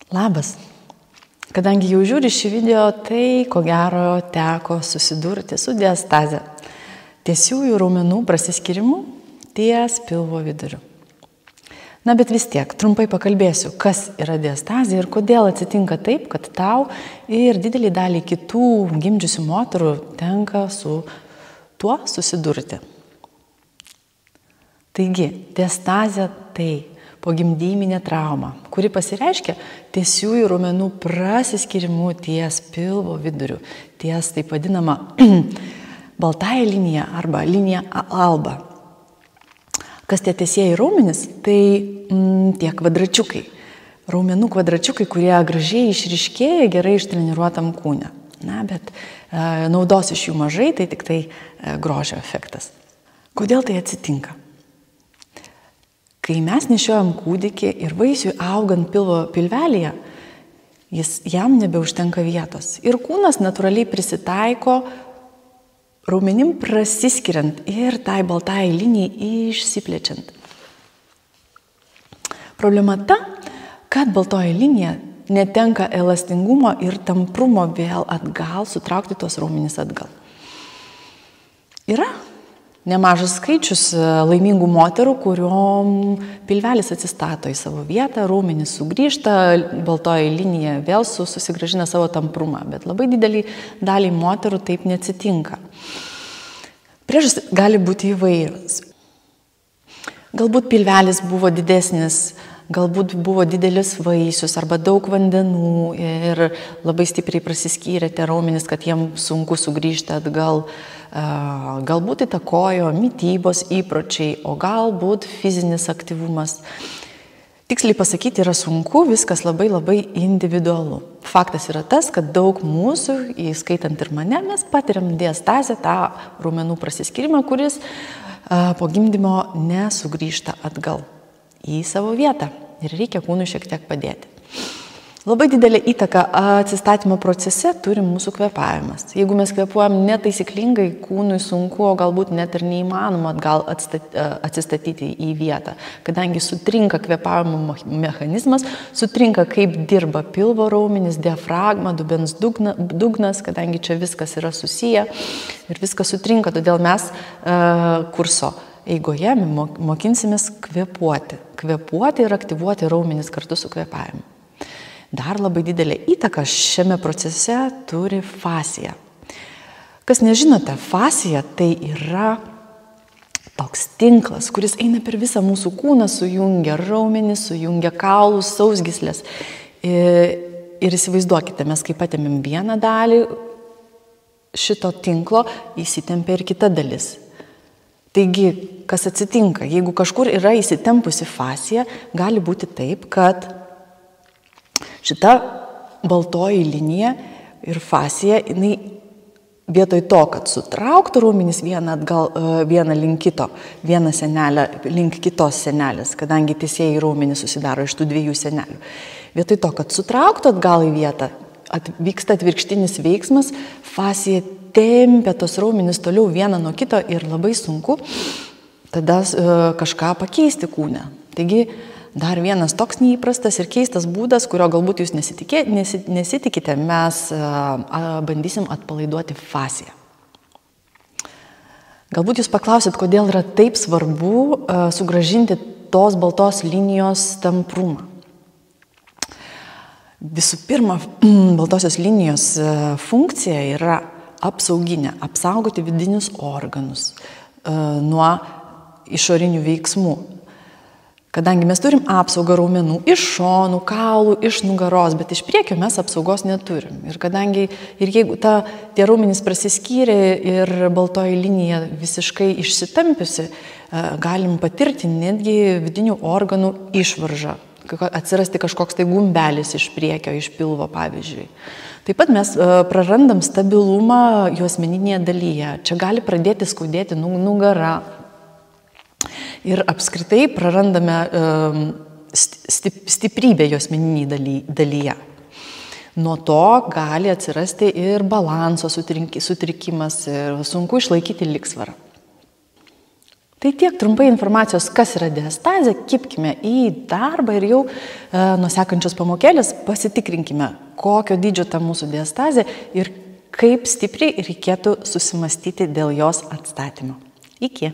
Labas. Kadangi jau žiūri šį video, tai ko gero teko susidurti su diastaze. Tiesiųjų raumenų prasiskyrimu ties pilvo viduriu. Na, bet vis tiek, trumpai pakalbėsiu, kas yra diastazė ir kodėl atsitinka taip, kad tau ir didelį dalį kitų gimdžiusių moterų tenka su tuo susidurti. Taigi, diastazė tai pogimdyminė trauma, kuri pasireiškia tiesiųjų raumenų prasiskyrimu ties pilvo viduriu, ties taip vadinama baltąja linija arba linija alba. Kas tie tiesieji raumenys? Tai tie kvadračiukai, raumenų kvadračiukai, kurie gražiai išryškėja gerai ištreniruotam kūne. Na, bet naudos iš jų mažai, tai tik tai grožio efektas. Kodėl tai atsitinka? Kai mes nešiojam kūdikį ir vaisiui augant pilvelėje, jam nebeužtenka vietos. Ir kūnas natūraliai prisitaiko raumenim prasiskiriant ir tai baltai linijai išsiplečiant. Problema ta, kad baltoji linija netenka elastingumo ir tamprumo vėl atgal, sutraukti tos raumenis atgal. Yra nemažas skaičius laimingų moterų, kuriom pilvelis atsistato į savo vietą, raumenys sugrįžta, baltoji linija vėl susigrąžina savo tamprumą, bet labai didelį dalį moterų taip neatsitinka. Priežastys gali būti įvairios. Galbūt pilvelis buvo didesnis, galbūt buvo didelis vaisius arba daug vandenų ir labai stipriai prasiskyrė tie raumenys, kad jiem sunku sugrįžti atgal. Galbūt įtakojo mitybos įpročiai, o galbūt fizinis aktyvumas. Tiksliai pasakyti yra sunku, viskas labai individualu. Faktas yra tas, kad daug mūsų, įskaitant ir mane, mes patiriam diastazę, tą raumenų prasiskyrimą, kuris po gimdymo nesugrįžta atgal į savo vietą ir reikia kūnui šiek tiek padėti. Labai didelę įtaką atsistatymo procese turi mūsų kvėpavimas. Jeigu mes kvėpuojam netaisyklingai, kūnui sunku, o galbūt net ir neįmanoma atgal atsistatyti į vietą, kadangi sutrinka kvėpavimo mechanizmas, sutrinka kaip dirba pilvo raumenys, diafragma, dubens dugnas, kadangi čia viskas yra susiję ir viskas sutrinka, todėl mes kurso eigoje mokinsimės kvėpuoti ir aktyvuoti raumenis kartu su kvėpavimu. Dar labai didelę įtaką šiame procese turi fascija. Kas nežinote, fascija tai yra toks tinklas, kuris eina per visą mūsų kūną, sujungia raumenis, sujungia kaulus, sausgyslės. Ir įsivaizduokite, mes kai patėmėm vieną dalį šito tinklo, įsitempia ir kita dalis. Taigi, kas atsitinka? Jeigu kažkur yra įsitempusi fascija, gali būti taip, kad šita baltoji linija ir fascija, jinai vietoj to, kad sutrauktų raumenis vieną link kito, vieną senelę link kitos senelės, kadangi tiesieji raumenys susidaro iš tų dviejų senelių. Vietoj to, kad sutrauktų atgal į vietą, vyksta atvirkštinis veiksmas, fascija tempia tos raumenis toliau vieną nuo kito ir labai sunku tada kažką pakeisti kūne. Taigi, dar vienas toks neįprastas ir keistas būdas, kurio galbūt jūs nesitikite, mes bandysim atpalaiduoti fasciją. Galbūt jūs paklausit, kodėl yra taip svarbu sugrąžinti tos baltos linijos tamprumą. Visų pirma, baltosios linijos funkcija yra apsauginė, apsaugoti vidinius organus nuo išorinių veiksmų. Kadangi mes turim apsaugą raumenų iš šonų, kaulų, iš nugaros, bet iš priekio mes apsaugos neturim. Ir kadangi jeigu tie raumenys prasiskyrė ir baltoji linija visiškai išsitampiusi, galim patirti netgi vidinių organų išvaržą, atsirasti kažkoks tai gumbelis iš priekio, iš pilvo pavyzdžiui. Taip pat mes prarandam stabilumą juosmeninėje dalyje. Čia gali pradėti skaudėti nugarą. Ir apskritai prarandame stiprybę juosmeninėje dalyje. Nuo to gali atsirasti ir balanso sutrikimas ir sunku išlaikyti lygsvarą. Tai tiek trumpai informacijos, kas yra diastazė, kibkime į darbą ir jau nuo sekančios pamokėlės pasitikrinkime, kokio dydžio ta mūsų diastazė ir kaip stipriai reikėtų susimastyti dėl jos atstatymo. Iki.